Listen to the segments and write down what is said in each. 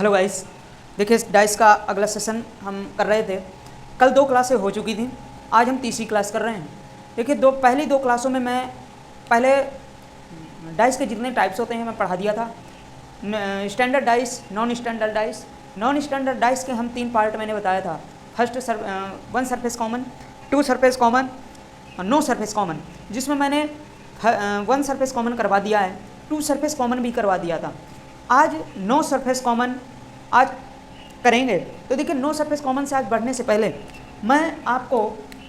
Hello guys, देखिए dice का अगला सेशन हम कर रहे थे। कल 2 क्लासें हो चुकी थी, आज हम तीसरी क्लास कर रहे हैं। देखिए पहली 2 क्लासों में मैं पहले डाइस के जितने टाइप्स होते हैं मैं पढ़ा दिया था। Standard dice, non standard dice. Non standard dice के हम 3 पार्ट मैंने बताया था। First 1 surface common, 2 surface common, no surface common, जिसमें मैंने 1 सरफेस कॉमन करवा दिया है, 2 सरफेस कॉमन भी करवा दिया था। आज नो सरफेस कॉमन आज करेंगे। तो देखिए नो सरफेस कॉमन से आज बढ़ने से पहले मैं आपको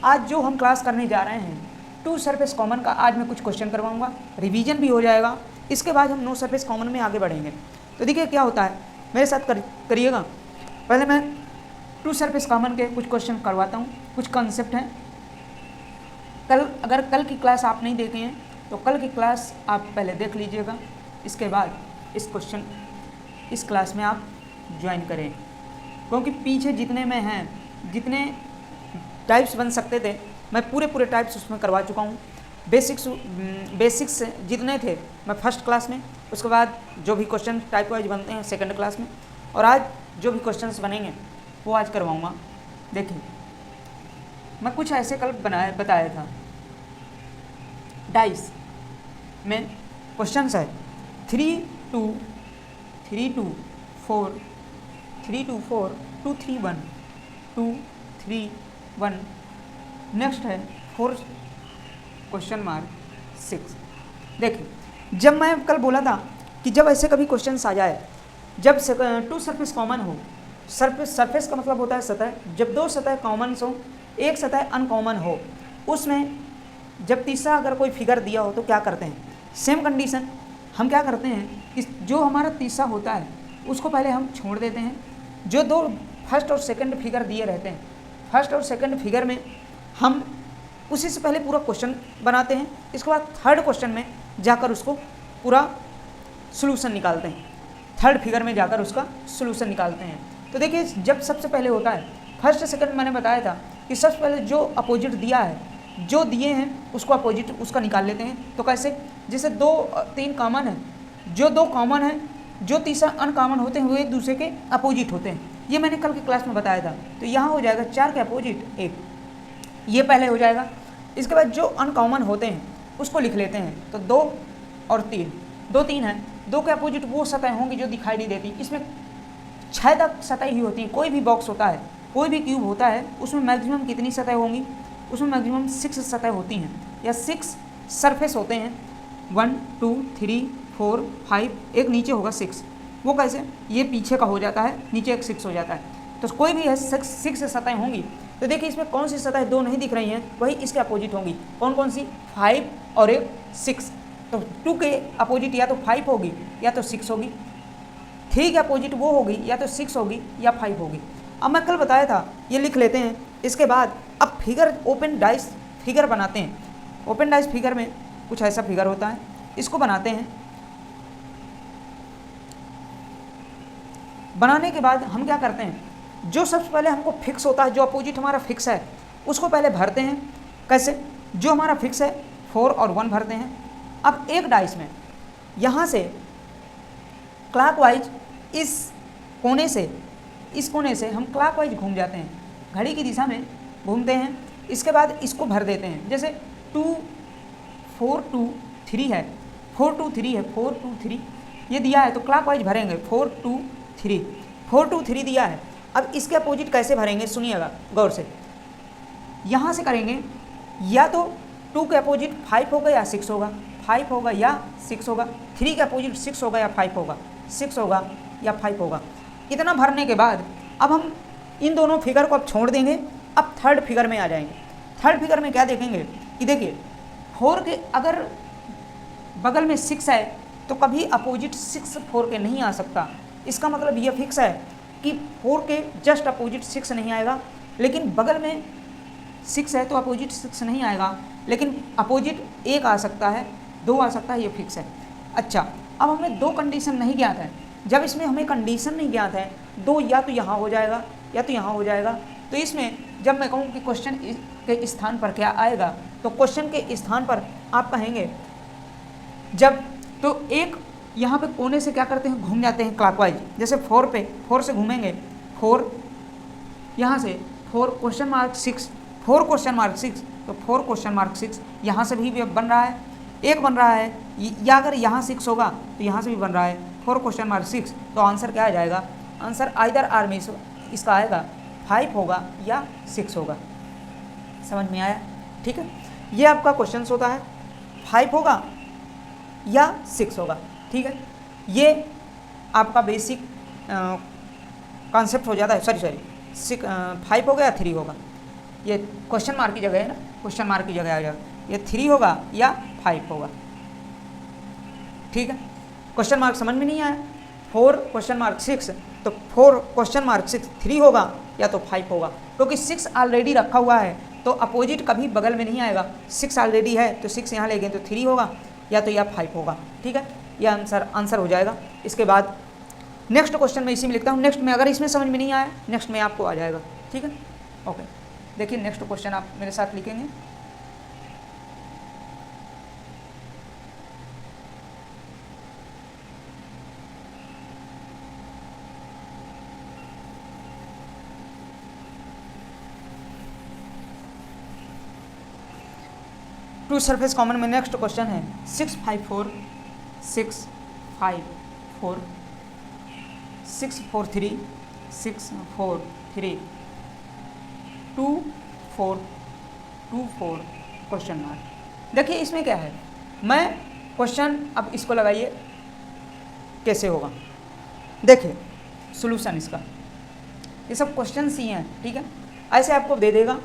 आज जो हम क्लास करने जा रहे हैं 2 सरफेस कॉमन का आज मैं कुछ क्वेश्चन करवाऊंगा, रिवीजन भी हो जाएगा। इसके बाद हम नो सरफेस कॉमन में आगे बढ़ेंगे। तो देखिए क्या होता है, मेरे साथ करिएगा। पहले मैं 2 सरफेस कॉमन के कुछ क्वेश्चन करवाता हूँ, कुछ कॉन्सेप्ट हैं। अगर कल की क्लास आप नहीं देखे हैं तो कल की क्लास आप पहले देख लीजिएगा, इसके बाद इस क्लास में आप ज्वाइन करें, क्योंकि पीछे जितने में हैं, जितने टाइप्स बन सकते थे मैं पूरे टाइप्स उसमें करवा चुका हूँ। बेसिक्स जितने थे मैं फर्स्ट क्लास में, उसके बाद जो भी क्वेश्चन टाइप वाइज बनते हैं सेकंड क्लास में, और आज जो भी क्वेश्चंस बनेंगे वो आज करवाऊँगा। देखिए मैं कुछ ऐसे कल बताया था। डाइस में क्वेश्चंस है 3 2 4 3 2 4 2 3 1 2 3 1। नेक्स्ट है 4 क्वेश्चन मार्क 6। देखिए जब मैं कल बोला था कि जब ऐसे कभी क्वेश्चंस आ जाए, जब 2 सरफेस कॉमन हो, सरफेस का मतलब होता है सतह, जब 2 सतह कॉमन हो, एक सतह अनकॉमन हो, उसमें जब तीसरा अगर कोई फिगर दिया हो तो क्या करते हैं, सेम कंडीशन हम क्या करते हैं कि जो हमारा तीसरा होता है उसको पहले हम छोड़ देते हैं। जो 2 फर्स्ट और सेकंड फिगर दिए रहते हैं, फर्स्ट और सेकंड फिगर में हम उसी से पहले पूरा क्वेश्चन बनाते हैं। इसके बाद थर्ड क्वेश्चन में जाकर उसको पूरा सॉल्यूशन निकालते हैं, थर्ड फिगर में जाकर उसका सॉल्यूशन निकालते हैं। तो देखिए जब सबसे पहले होता है फर्स्ट सेकंड, मैंने बताया था कि सबसे पहले जो अपोजिट दिया है, जो दिए हैं उसको अपोजिट उसका निकाल लेते हैं। तो कैसे, जैसे 2 3 कॉमन है, जो 2 कॉमन है, जो तीसरा अनकॉमन होते हैं वो एक दूसरे के अपोजिट होते हैं। ये मैंने कल की क्लास में बताया था। तो यहाँ हो जाएगा 4 के अपोजिट 1, ये पहले हो जाएगा। इसके बाद जो अनकॉमन होते हैं उसको लिख लेते हैं। तो 2 और 3, 2 3 है, 2 के अपोजिट वो सतह होंगी जो दिखाई नहीं देती। इसमें 6 तक सतह ही होती है। कोई भी बॉक्स होता है, कोई भी क्यूब होता है, उसमें मैक्सिमम कितनी सतह होंगी, उसमें मैक्सिमम 6 सतह होती हैं या 6 सरफेस होते हैं। 1 2 3 4 5, एक नीचे होगा 6। वो कैसे, ये पीछे का हो जाता है, नीचे एक 6 हो जाता है। तो कोई भी है 6 सतह होंगी। तो देखिए इसमें कौन सी सतह 2 नहीं दिख रही हैं, वही इसके अपोजिट होंगी। कौन कौन सी, 5 और एक 6। तो 2 के अपोजिट या तो 5 होगी या तो 6 होगी। 3 के अपोजिट वो होगी या तो 6 होगी या 5 होगी। अब मैं कल बताया था, ये लिख लेते हैं। इसके बाद अब फिगर, ओपन डाइस फिगर बनाते हैं। ओपन डाइस फिगर में कुछ ऐसा फिगर होता है, इसको बनाते हैं। बनाने के बाद हम क्या करते हैं, जो सबसे पहले हमको फिक्स होता है, जो अपोजिट हमारा फिक्स है उसको पहले भरते हैं। कैसे, जो हमारा फिक्स है 4 और 1 भरते हैं। अब एक डाइस में यहाँ से क्लॉकवाइज इस कोने से हम क्लॉकवाइज घूम जाते हैं, घड़ी की दिशा में घूमते हैं। इसके बाद इसको भर देते हैं। जैसे 2 4 2 3 है, 4 2 3 है, 4 2 3 ये दिया है तो क्लॉकवाइज भरेंगे। 4 2 3 4 2 3 दिया है। अब इसके अपोजिट कैसे भरेंगे, सुनिएगा गौर से। यहाँ से करेंगे, या तो 2 के अपोजिट 5 होगा या 6 होगा, 5 होगा या 6 होगा। 3 के अपोजिट 6 होगा या 5 होगा, 6 होगा या 5 होगा। इतना भरने के बाद अब हम इन दोनों फिगर को अब छोड़ देंगे। अब थर्ड फिगर में आ जाएंगे। थर्ड फिगर में क्या देखेंगे कि देखिए 4 के अगर बगल में 6 है तो कभी अपोजिट 6 4 के नहीं आ सकता। इसका मतलब ये फिक्स है कि 4 के जस्ट अपोजिट 6 नहीं आएगा, लेकिन बगल में 6 है तो अपोजिट 6 नहीं आएगा, लेकिन अपोजिट 1 आ सकता है, 2 आ सकता है, ये फिक्स है। अच्छा, अब हमें 2 कंडीशन नहीं ज्ञात है। जब इसमें हमें कंडीशन नहीं ज्ञात है, 2 या तो यहाँ हो जाएगा या तो यहाँ हो जाएगा। तो इसमें जब मैं कहूँ कि क्वेश्चन के स्थान पर क्या आएगा, तो क्वेश्चन के स्थान पर आप कहेंगे जब तो एक यहाँ पे कोने से क्या करते हैं, घूम जाते हैं क्लॉकवाइज। जैसे 4 पे 4 से घूमेंगे, 4 यहाँ से 4 क्वेश्चन मार्क 6, 4 क्वेश्चन मार्क 6, तो 4 क्वेश्चन मार्क 6 यहाँ से भी बन रहा है, एक बन रहा है, या अगर यहाँ 6 होगा तो यहाँ से भी बन रहा है 4 क्वेश्चन मार्क 6। तो आंसर क्या आ जाएगा, आंसर आइदर आर में इसका आएगा 5 होगा या 6 होगा। समझ में आया? ठीक है, ये आपका क्वेश्चन होता है, 5 होगा या 6 होगा। ठीक है, ये आपका बेसिक कॉन्सेप्ट हो जाता है। सॉरी 5 होगा या 3 होगा, ये क्वेश्चन मार्क की जगह है ना, क्वेश्चन मार्क की जगह आ जाएगा, ये 3 होगा या 5 होगा। ठीक है, क्वेश्चन मार्क समझ में नहीं आया, 4 क्वेश्चन मार्क 6, तो 4 क्वेश्चन मार्क 6 3 होगा या तो 5 होगा, क्योंकि 6 ऑलरेडी रखा हुआ है तो अपोजिट कभी बगल में नहीं आएगा। 6 ऑलरेडी है तो 6 यहाँ ले गए तो 3 होगा या तो या 5 होगा। ठीक है, यह आंसर हो जाएगा। इसके बाद नेक्स्ट क्वेश्चन मैं इसी में लिखता हूँ, नेक्स्ट में अगर इसमें समझ में नहीं आया नेक्स्ट में आपको आ जाएगा। ठीक है, ओके, देखिए नेक्स्ट क्वेश्चन आप मेरे साथ लिखेंगे। टू सरफेस कॉमन में नेक्स्ट क्वेश्चन है 6 5 4 6 5 4 6 4 3 6 4 3 2 4 2 4 क्वेश्चन मार्क। देखिए इसमें क्या है, मैं क्वेश्चन अब इसको लगाइए कैसे होगा। देखिए सॉल्यूशन इसका, ये सब क्वेश्चन ही हैं। ठीक है, ऐसे आपको दे देगा,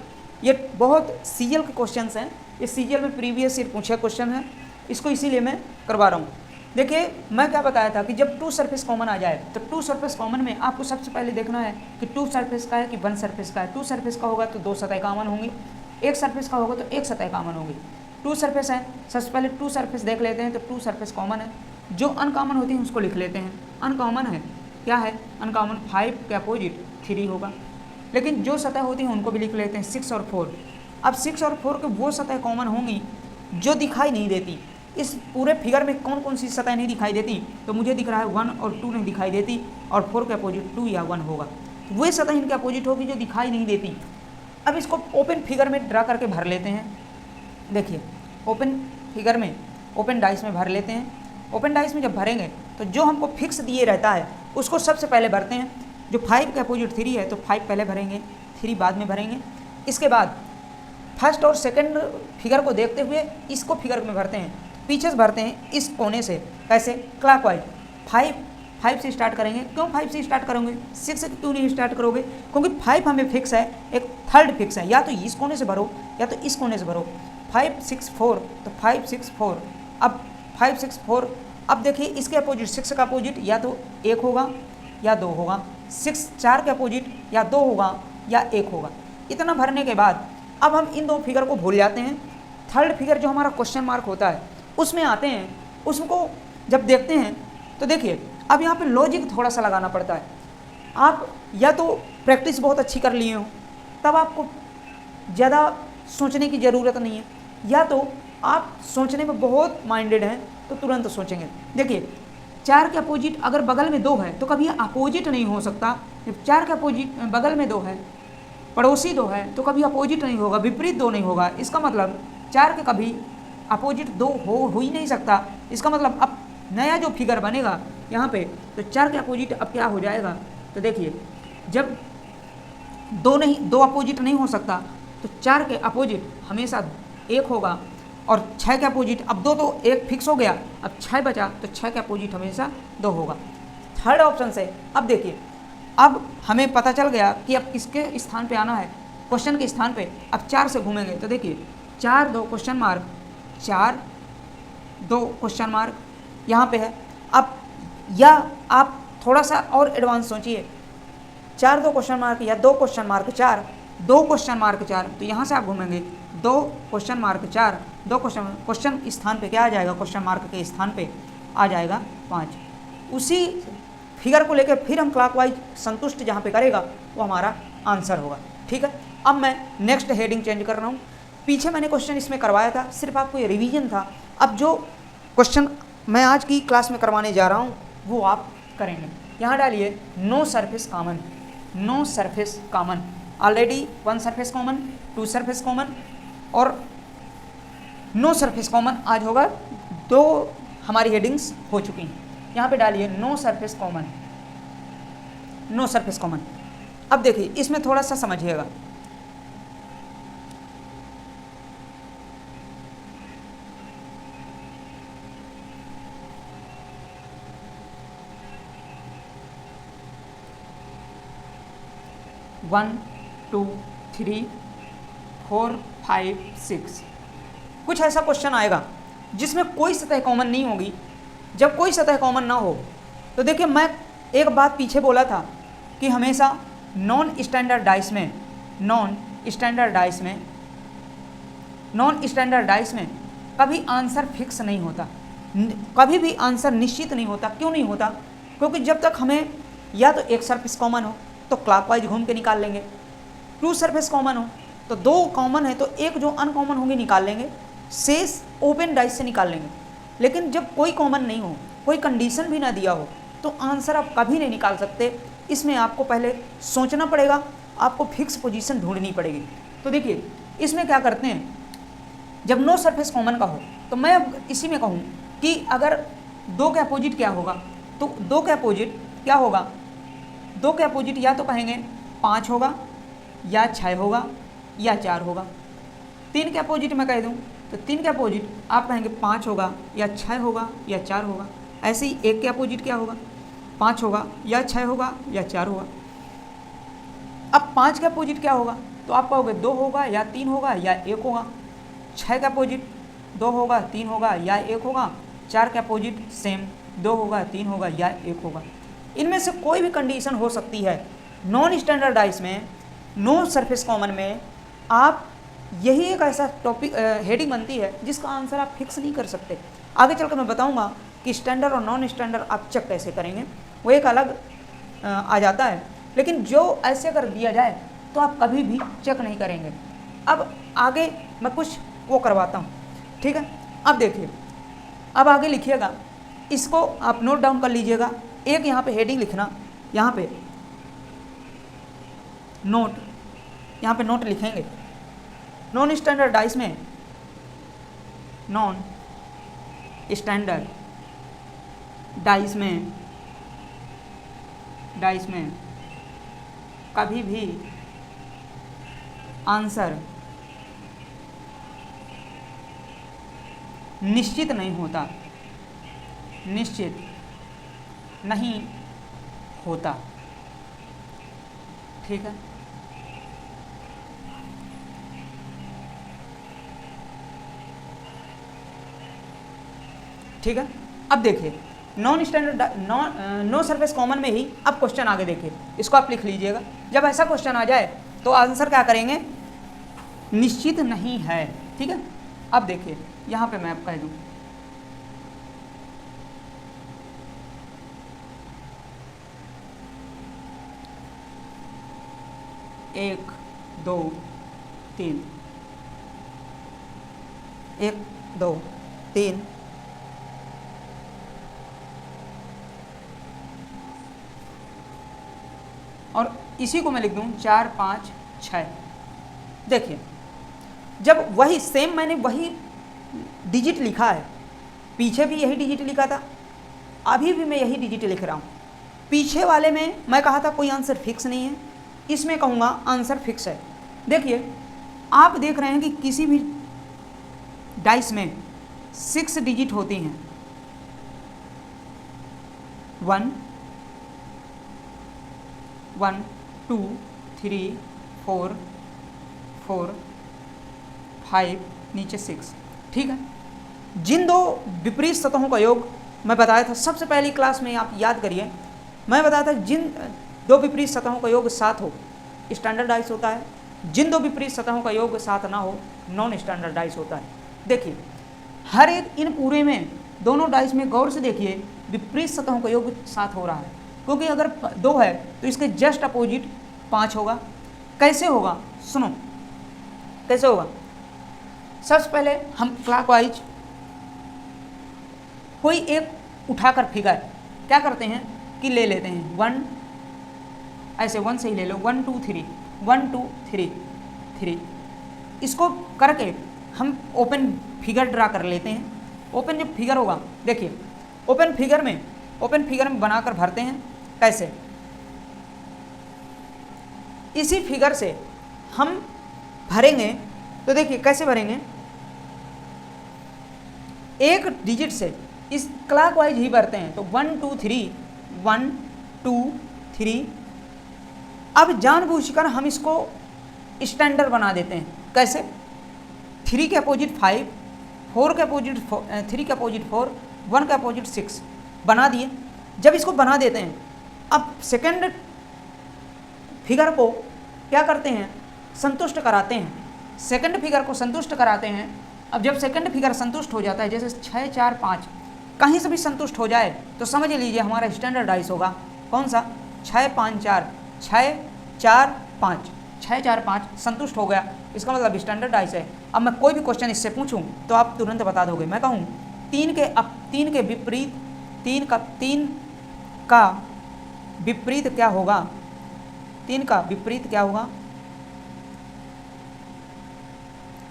ये बहुत सीजीएल के क्वेश्चंस हैं, ये सीजीएल में प्रीवियस ईयर पूछा क्वेश्चन है, इसको इसीलिए मैं करवा रहा हूँ। देखिए मैं क्या बताया था कि जब 2 सरफेस कॉमन आ जाए तो 2 सरफेस कॉमन में आपको सबसे पहले देखना है कि 2 सरफेस का है कि 1 सरफेस का है। 2 सरफेस का होगा तो 2 सतह कॉमन होंगी, 1 सरफेस का होगा तो 1 सतह कॉमन होगी। 2 सरफेस है, सबसे पहले 2 सरफेस देख लेते हैं, तो 2 सरफेस कॉमन है, जो अनकॉमन होती है उसको लिख लेते हैं। अनकॉमन है क्या है, अनकॉमन 5 के अपोजिट 3 होगा, लेकिन जो सतह होती है उनको भी लिख लेते हैं 6 और 4। अब 6 और 4 के वो सतह कॉमन होंगी जो दिखाई नहीं देती। इस पूरे फिगर में कौन कौन सी सतह नहीं दिखाई देती, तो मुझे दिख रहा है 1 और 2 नहीं दिखाई देती, और 4 के अपोजिट 2 या 1 होगा, वही सतह इनके अपोजिट होगी जो दिखाई नहीं देती। अब इसको ओपन फिगर में ड्रा करके भर लेते हैं। देखिए ओपन फिगर में, ओपन डाइस में भर लेते हैं। ओपन डाइस में जब भरेंगे तो जो हमको फिक्स दिए रहता है उसको सबसे पहले भरते हैं। जो 5 के अपोजिट 3 है तो 5 पहले भरेंगे, 3 बाद में भरेंगे। इसके बाद फर्स्ट और सेकंड फिगर को देखते हुए इसको फिगर में भरते हैं, पीछे से भरते हैं इस कोने से। कैसे, क्लॉकवाइज। 5 से स्टार्ट करेंगे। क्यों 5 से स्टार्ट करोगे, 6 से क्यों नहीं स्टार्ट करोगे, क्योंकि 5 हमें फिक्स है, एक थर्ड फिक्स है, या तो इस कोने से भरो या तो इस कोने से भरो। 5 6 4, तो 5 6 4। अब 5 6 4, अब देखिए इसके अपोजिट 6 का अपोजिट या तो 1 होगा या 2 होगा, 6 4 के अपोजिट या 2 होगा या 1 होगा। इतना भरने के बाद अब हम इन 2 फिगर को भूल जाते हैं। थर्ड फिगर जो हमारा क्वेश्चन मार्क होता है उसमें आते हैं, उसको जब देखते हैं तो देखिए अब यहाँ पे लॉजिक थोड़ा सा लगाना पड़ता है। आप या तो प्रैक्टिस बहुत अच्छी कर लिए हो तब आपको ज़्यादा सोचने की ज़रूरत नहीं है, या तो आप सोचने में बहुत माइंडेड हैं तो तुरंत सोचेंगे। देखिए 4 के अपोजिट अगर बगल में 2 है तो कभी अपोजिट नहीं हो सकता। जब 4 के अपोजिट बगल में 2 है, पड़ोसी 2 है, तो कभी अपोजिट नहीं होगा, विपरीत 2 नहीं होगा। इसका मतलब 4 के कभी अपोजिट 2 हो ही नहीं सकता। इसका मतलब अब नया जो फिगर बनेगा यहाँ पे, तो 4 के अपोजिट अब क्या हो जाएगा, तो देखिए जब 2 अपोजिट नहीं हो सकता तो 4 के अपोजिट हमेशा 1 होगा, और 6 के अपोजिट, अब 2 तो 1 फिक्स हो गया, अब 6 बचा तो 6 के अपोजिट हमेशा 2 होगा। थर्ड ऑप्शन से अब देखिए, अब हमें पता चल गया कि अब किसके स्थान पे आना है, क्वेश्चन के स्थान पे। अब 4 से घूमेंगे तो देखिए 4 2 क्वेश्चन मार्क, 4 2 क्वेश्चन मार्क यहाँ पे है। अब या आप थोड़ा सा और एडवांस सोचिए, 4 2 क्वेश्चन मार्क या 2 क्वेश्चन मार्क 4, 2 क्वेश्चन मार्क 4, तो यहाँ से आप घूमेंगे 2 क्वेश्चन मार्क 4, 2 क्वेश्चन स्थान पे क्या आ जाएगा, क्वेश्चन मार्क के स्थान पे आ जाएगा 5। उसी फिगर को लेकर फिर हम क्लॉकवाइज संतुष्ट जहाँ पे करेगा वो हमारा आंसर होगा। ठीक है, अब मैं नेक्स्ट हेडिंग चेंज कर रहा हूँ। पीछे मैंने क्वेश्चन इसमें करवाया था, सिर्फ आपको ये रिवीजन था। अब जो क्वेश्चन मैं आज की क्लास में करवाने जा रहा हूँ वो आप करेंगे। यहाँ डालिए no surface common, no surface common. Already 1 surface common, 2 surface common और नो सरफेस कॉमन आज होगा, 2 हमारी हेडिंग्स हो चुकी हैं। यहाँ पे डालिए no surface common, no surface common. अब देखिए इसमें थोड़ा सा समझिएगा। वन 2 3 4 5 6 कुछ ऐसा क्वेश्चन आएगा जिसमें कोई सतह कॉमन नहीं होगी। जब कोई सतह कॉमन ना हो तो देखिए, मैं एक बात पीछे बोला था कि हमेशा नॉन स्टैंडर्ड डाइस में, नॉन स्टैंडर्ड डाइस में कभी आंसर फिक्स नहीं होता, कभी भी आंसर निश्चित नहीं होता। क्यों नहीं होता? क्योंकि जब तक हमें या तो एक सरफेस कॉमन हो तो क्लॉकवाइज घूम के निकाल लेंगे, 2 सरफेस कॉमन हो तो 2 कॉमन है तो एक जो अनकॉमन होंगे निकाल लेंगे, शेष ओपन डाइस से निकाल लेंगे। लेकिन जब कोई कॉमन नहीं हो, कोई कंडीशन भी ना दिया हो, तो आंसर आप कभी नहीं निकाल सकते। इसमें आपको पहले सोचना पड़ेगा, आपको फिक्स पोजीशन ढूंढनी पड़ेगी। तो देखिए इसमें क्या करते हैं, जब नो सरफेस कॉमन का हो तो मैं अब इसी में कहूँ कि अगर 2 के अपोजिट क्या होगा, तो 2 के अपोजिट क्या होगा, 2 के अपोजिट या तो कहेंगे 5 होगा या 6 होगा या 4 होगा। 3 के अपोजिट मैं कह दूँ तो 3 के अपोजिट आप कहेंगे 5 होगा या 6 होगा या 4 होगा। ऐसे ही 1 के अपोजिट क्या होगा, 5 होगा या 6 होगा या 4 होगा। अब 5 के अपोजिट क्या होगा, तो आप कहोगे 2 होगा या 3 होगा या 1 होगा। 6 के अपोजिट 2 होगा, 3 होगा या 1 होगा। 4 के अपोजिट सेम, 2 होगा, 3 होगा या 1 होगा। इनमें से कोई भी कंडीशन हो सकती है। नॉन स्टैंडर्ड डाइस में, नो सरफेस कॉमन में आप यही एक ऐसा टॉपिक हेडिंग बनती है जिसका आंसर आप फिक्स नहीं कर सकते। आगे चलकर मैं बताऊंगा कि स्टैंडर्ड और नॉन स्टैंडर्ड आप चेक कैसे करेंगे, वो एक अलग आ जाता है। लेकिन जो ऐसे कर दिया जाए तो आप कभी भी चेक नहीं करेंगे। अब आगे मैं कुछ वो करवाता हूँ, ठीक है। अब देखिए, अब आगे लिखिएगा, इसको आप नोट डाउन कर लीजिएगा। एक यहाँ पे हेडिंग लिखना, यहाँ पे नोट, यहाँ पे नोट लिखेंगे। नॉन स्टैंडर्ड डाइस में, नॉन स्टैंडर्ड डाइस में कभी भी आंसर निश्चित नहीं होता, निश्चित नहीं होता, ठीक है। ठीक है। अब देखिए non standard no surface common में ही अब क्वेश्चन आगे देखिए, इसको आप लिख लीजिएगा। जब ऐसा क्वेश्चन आ जाए तो आंसर क्या करेंगे, निश्चित नहीं है, ठीक है। अब देखिए यहाँ पे मैं आप कह दूँ, एक 2 3, 1 2 3 और इसी को मैं लिख दूँ 4 5 6। देखिए जब वही सेम मैंने वही डिजिट लिखा है, पीछे भी यही डिजिट लिखा था, अभी भी मैं यही डिजिट लिख रहा हूँ। पीछे वाले में मैं कहा था कोई आंसर फिक्स नहीं है, इसमें कहूँगा आंसर फिक्स है। देखिए आप देख रहे हैं कि किसी भी डाइस में 6 डिजिट होती हैं, 1 1 2 3 4 4 5 नीचे 6, ठीक है। जिन 2 विपरीत सतहों का योग मैं बताया था सबसे पहली क्लास में, आप याद करिए, मैं बताया था जिन 2 विपरीत सतहों का योग 7 हो स्टैंडर्ड डाइस होता है, जिन 2 विपरीत सतहों का योग 7 ना हो नॉन स्टैंडर्ड डाइस होता है। देखिए हर एक इन पूरे में दोनों डाइस में गौर से देखिए, विपरीत सतहों का योग 7 हो रहा है, क्योंकि अगर 2 है तो इसके जस्ट अपोजिट 5 होगा। कैसे होगा, सुनो कैसे होगा। सबसे पहले हम क्लॉकवाइज कोई एक उठाकर फिगर क्या करते हैं कि ले लेते हैं 1, ऐसे 1 से ही ले लो, 1 2 3, 1 2 3 3, इसको करके हम ओपन फिगर ड्रा कर लेते हैं। ओपन जब फिगर होगा, देखिए ओपन फिगर में बनाकर भरते हैं। कैसे? इसी फिगर से हम भरेंगे, तो देखिए कैसे भरेंगे, एक डिजिट से इस क्लॉकवाइज ही भरते हैं। तो 1 2 3, 1 2 3। अब जानबूझकर हम इसको स्टैंडर्ड बना देते हैं। कैसे? 3 के अपोजिट 5, 4 के अपोजिट 3 के अपोजिट 4, 1 के अपोजिट 6 बना दिए। जब इसको बना देते हैं, अब सेकंड फिगर को क्या करते हैं, संतुष्ट कराते हैं। सेकंड फिगर को संतुष्ट कराते हैं। अब जब सेकंड फिगर संतुष्ट हो जाता है, जैसे 6 4 5 कहीं से भी संतुष्ट हो जाए, तो समझ लीजिए हमारा स्टैंडर्ड डाइस होगा कौन सा, 6 5 4, 6 4 5, 6 4 5 संतुष्ट हो गया, इसका मतलब स्टैंडर्ड डाइस है। अब मैं कोई भी क्वेश्चन इससे पूछूं तो आप तुरंत बता दोगे। मैं कहूँ 3 के विपरीत, 3 का विपरीत क्या होगा, 3 का विपरीत क्या होगा,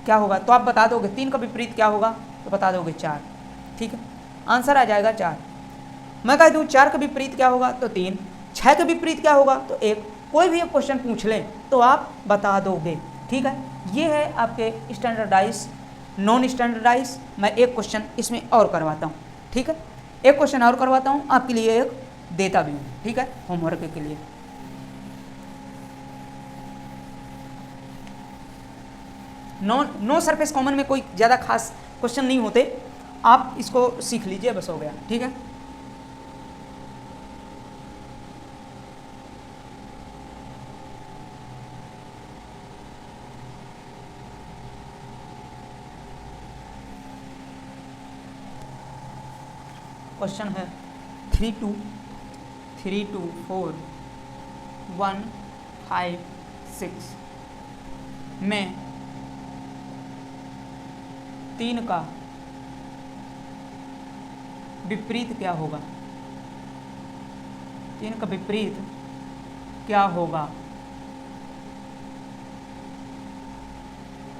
क्या होगा, तो आप बता दोगे 3 का विपरीत क्या होगा, तो बता दोगे 4। ठीक है, आंसर आ जाएगा 4। मैं कह दूँ 4 का विपरीत क्या होगा, तो 3। 6 का विपरीत क्या होगा, तो 1। कोई भी एक क्वेश्चन पूछ लें तो आप बता दोगे। ठीक है, ये है आपके स्टैंडर्डाइज, नॉन स्टैंडर्डाइज। मैं एक क्वेश्चन इसमें और करवाता हूँ। ठीक है, एक क्वेश्चन और करवाता हूँ, आपके लिए एक देता भी हूँ। ठीक है, होमवर्क के लिए। नो सरफेस कॉमन में कोई ज़्यादा खास क्वेश्चन नहीं होते, आप इसको सीख लीजिए, बस हो गया। ठीक है, क्वेश्चन है 3 2 4 1 5 6 में 3 का विपरीत क्या होगा, 3 का विपरीत क्या होगा,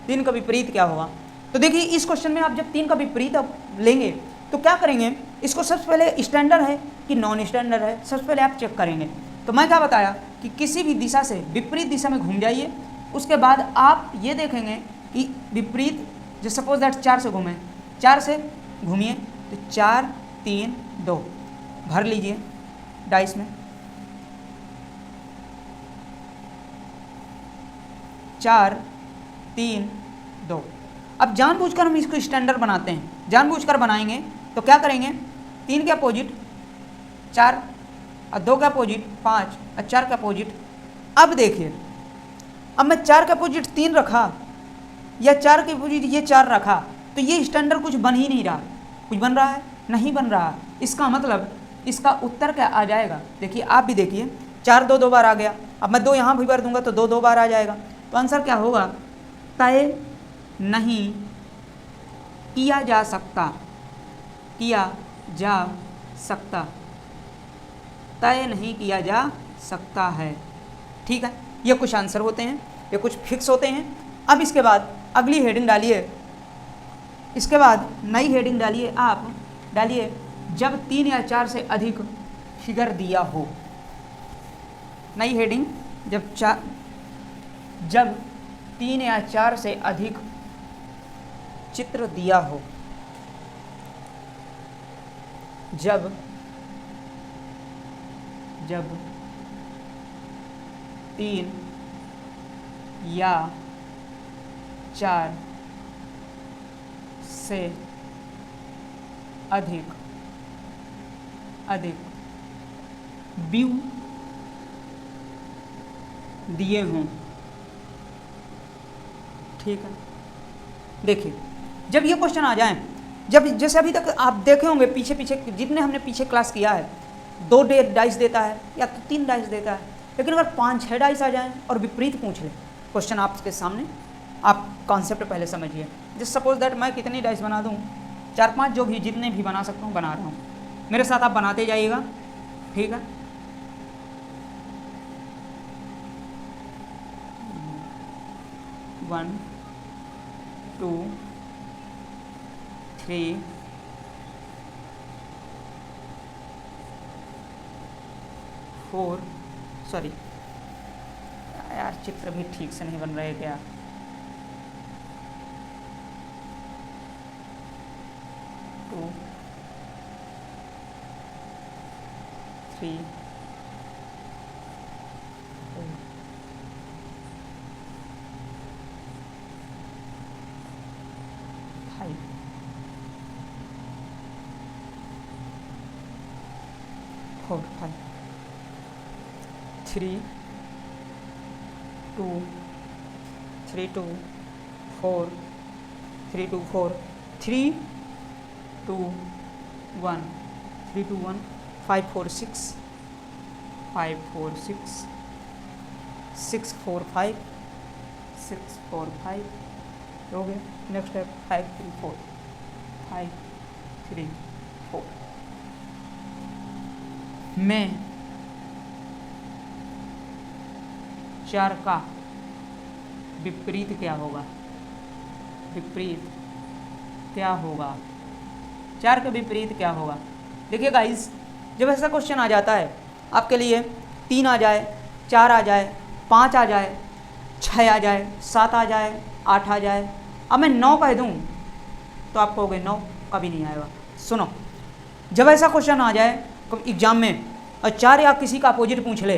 3 का विपरीत क्या होगा। तो देखिए इस क्वेश्चन में आप जब 3 का विपरीत आप लेंगे तो क्या करेंगे, इसको सबसे पहले स्टैंडर्ड है कि नॉन स्टैंडर्ड है, सबसे पहले आप चेक करेंगे। तो मैं क्या बताया कि किसी भी दिशा से विपरीत दिशा में घूम जाइए, उसके बाद आप ये देखेंगे कि विपरीत, जो सपोज दैट 4 से घूमें, 4 से घूमिए तो 4 3 2 भर लीजिए डाइस में, 4 3 2। अब जानबूझकर हम इसको स्टैंडर्ड बनाते हैं, जानबूझकर बनाएंगे तो क्या करेंगे, 3 के अपोजिट 4 और 2 के अपोजिट 5 और 4 के अपोजिट। अब देखिए, अब मैं 4 के अपोजिट 3 रखा या 4 के अपोजिट ये 4 रखा, तो ये स्टैंडर्ड कुछ बन ही नहीं रहा। कुछ बन रहा है? नहीं बन रहा। इसका मतलब इसका उत्तर क्या आ जाएगा, देखिए आप भी देखिए, 4 2 बार आ गया। अब मैं 2 यहाँ भी भर दूंगा तो 2 बार आ जाएगा। तो आंसर क्या होगा, तय नहीं किया जा सकता, किया जा सकता, तय नहीं किया जा सकता है। ठीक है, ये कुछ आंसर होते हैं, ये कुछ फिक्स होते हैं। अब इसके बाद अगली हेडिंग डालिए, इसके बाद नई हेडिंग डालिए, आप डालिए जब 3 या 4 से अधिक फिगर दिया हो। नई हेडिंग, जब 3 या 4 से अधिक चित्र दिया हो, जब 3 या 4 से अधिक व्यू दिए हों। ठीक है, देखिए जब ये क्वेश्चन आ जाएं, जब जैसे अभी तक आप देखे होंगे पीछे जितने हमने पीछे क्लास किया है, 2 डाइस देता है या तो 3 डाइस देता है, लेकिन अगर 5-6 डाइस आ जाएं और विपरीत पूछ ले क्वेश्चन आपके सामने, आप कॉन्सेप्ट पहले समझिए। जस्ट सपोज दैट मैं कितनी डाइस बना दूं, 4-5 जो भी जितने भी बना सकता हूँ बना रहा हूँ, मेरे साथ आप बनाते जाइएगा, ठीक है। One, two, three, four, sorry यार चित्र भी ठीक से नहीं बन रहे क्या। Two, three, five, four, five, three, two, three, two, four, three, two, four, three, two, one, three, two, one, 5, 4, 6, 5, 4, 6, 6, 4, 5, 6, 4, 5 हो गया। नेक्स्ट है 5, 3, 4, 5, 3, 4। मैं 4 का विपरीत क्या होगा, विपरीत क्या होगा, 4 का विपरीत क्या होगा। देखिए गाइस, जब ऐसा क्वेश्चन आ जाता है आपके लिए 3 आ जाए, 4 आ जाए, 5 आ जाए, 6 आ जाए, 7 आ जाए, 8 आ जाए, अब मैं 9 कह दूँ तो आप कहोगे 9 कभी नहीं आएगा। सुनो, जब ऐसा क्वेश्चन आ जाए एग्जाम में और 4 या किसी का अपोजिट पूछ ले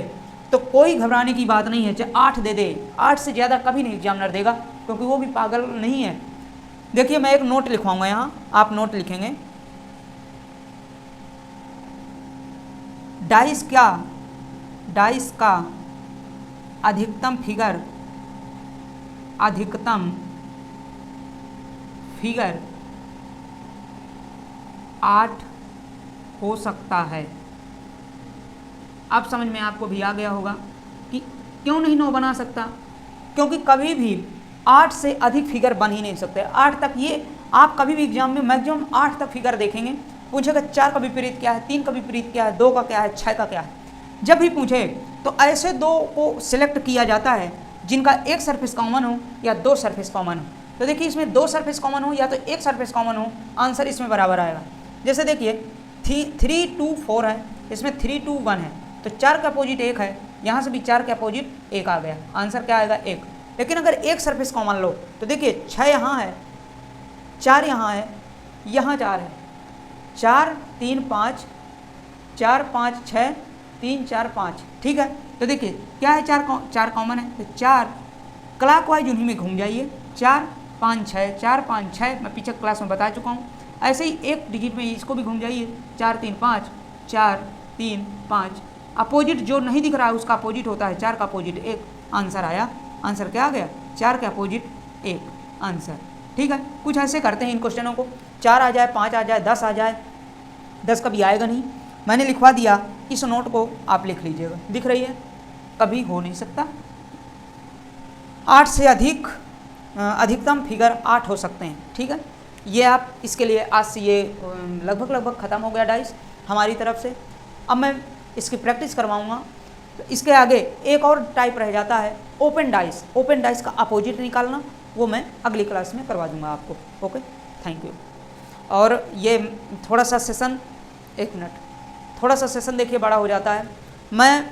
तो कोई घबराने की बात नहीं है, चाहे 8 दे दे, 8 से ज़्यादा कभी नहीं एग्जामिनर देगा, क्योंकि वो भी पागल नहीं है। देखिए मैं एक नोट लिखवाऊंगा यहाँ, आप नोट लिखेंगे। डाइस का अधिकतम फिगर 8 हो सकता है। अब समझ में आपको भी आ गया होगा कि क्यों नहीं 9 बना सकता, क्योंकि कभी भी 8 से अधिक फिगर बन ही नहीं सकते। 8 तक ये आप कभी भी एग्जाम में मैक्सिमम 8 तक फिगर देखेंगे। पूछेगा 4 का विपरीत क्या है, 3 का विपरीत क्या है, 2 का क्या है, 6 का क्या है। जब भी पूछे तो ऐसे 2 को सिलेक्ट किया जाता है जिनका एक सरफेस कॉमन हो या 2 सरफेस कॉमन हो। तो देखिए इसमें 2 सरफेस कॉमन हो या तो एक सरफेस कॉमन हो, आंसर इसमें बराबर आएगा। जैसे देखिए 3, 2, 4 है, इसमें 3, 2, 1 है, तो 4 का अपोजिट 1 है, यहाँ से भी 4 का अपोजिट 1 आ गया, आंसर क्या आएगा 1। लेकिन अगर एक सरफेस कॉमन लो तो देखिए 6 यहाँ है, 4 यहाँ है, यहाँ 4 है, 4, 3, 5, 4, 5, 6, 3, 4, 5, ठीक है। तो देखिए क्या है, 4 कॉमन है, तो 4 क्लॉकवाइज उन्हीं में घूम जाइए, 4, 5, 6, 4, 5, 6 मैं पीछे क्लास में बता चुका हूँ। ऐसे ही एक डिजिट में इसको भी घूम जाइए, 4, 3, 5, 4, 3, 5, अपोजिट जो नहीं दिख रहा है उसका अपोजिट होता है, 4 का अपोजिट 1, आंसर आया। आंसर क्या आ गया, 4 के अपोजिट 1 आंसर, ठीक है। कुछ ऐसे करते हैं इन क्वेश्चनों को, 4 आ जाए, 5 आ जाए, 10 आ जाए, 10 कभी आएगा नहीं, मैंने लिखवा दिया, इस नोट को आप लिख लीजिएगा, दिख रही है, कभी हो नहीं सकता। 8 से अधिकतम फिगर 8 हो सकते हैं, ठीक है। ये आप इसके लिए आज से ये लगभग ख़त्म हो गया डाइस हमारी तरफ से। अब मैं इसकी प्रैक्टिस करवाऊंगा। तो इसके आगे एक और टाइप रह जाता है ओपन डाइस। ओपन डाइस का अपोजिट निकालना, वो मैं अगली क्लास में करवा दूंगा आपको। Okay, thank you. और ये थोड़ा सा सेशन, एक मिनट, थोड़ा सा सेशन देखिए बड़ा हो जाता है। मैं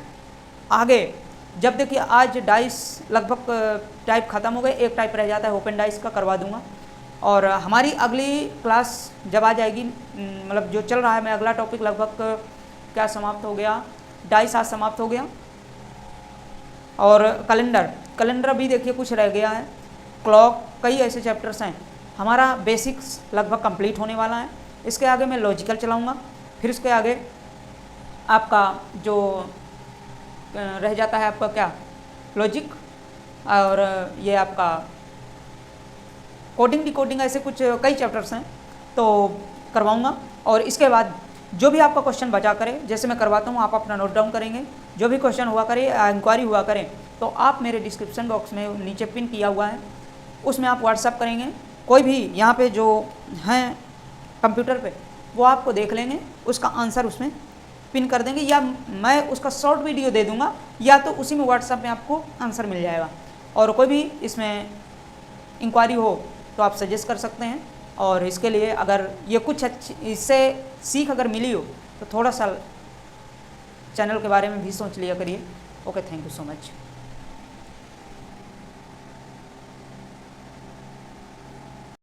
आगे जब देखिए आज डाइस लगभग टाइप ख़त्म हो गए, एक टाइप रह जाता है ओपन डाइस का, करवा दूंगा। और हमारी अगली क्लास जब आ जाएगी, मतलब जो चल रहा है, मैं अगला टॉपिक लगभग क्या समाप्त हो गया, डाइस आज समाप्त हो गया। और कैलेंडर भी देखिए कुछ रह गया है, क्लॉक, कई ऐसे चैप्टर्स हैं। हमारा बेसिक्स लगभग कंप्लीट होने वाला है। इसके आगे मैं लॉजिकल चलाऊंगा, फिर इसके आगे आपका जो रह जाता है आपका क्या, लॉजिक, और ये आपका कोडिंग डिकोडिंग, ऐसे कुछ कई चैप्टर्स हैं तो करवाऊंगा। और इसके बाद जो भी आपका क्वेश्चन बचा करे, जैसे मैं करवाता हूँ, आप अपना नोट डाउन करेंगे। जो भी क्वेश्चन हुआ करे, इंक्वायरी हुआ करे, तो आप मेरे डिस्क्रिप्शन बॉक्स में नीचे पिन किया हुआ है, उसमें आप व्हाट्सअप करेंगे। कोई भी यहाँ पे जो हैं कंप्यूटर पे, वो आपको देख लेंगे, उसका आंसर उसमें पिन कर देंगे, या मैं उसका शॉर्ट वीडियो दे दूंगा, या तो उसी में व्हाट्सएप में आपको आंसर मिल जाएगा। और कोई भी इसमें इंक्वायरी हो तो आप सजेस्ट कर सकते हैं। और इसके लिए अगर ये कुछ इससे सीख अगर मिली हो तो थोड़ा सा चैनल के बारे में भी सोच लिया करिए। Okay, thank you so much.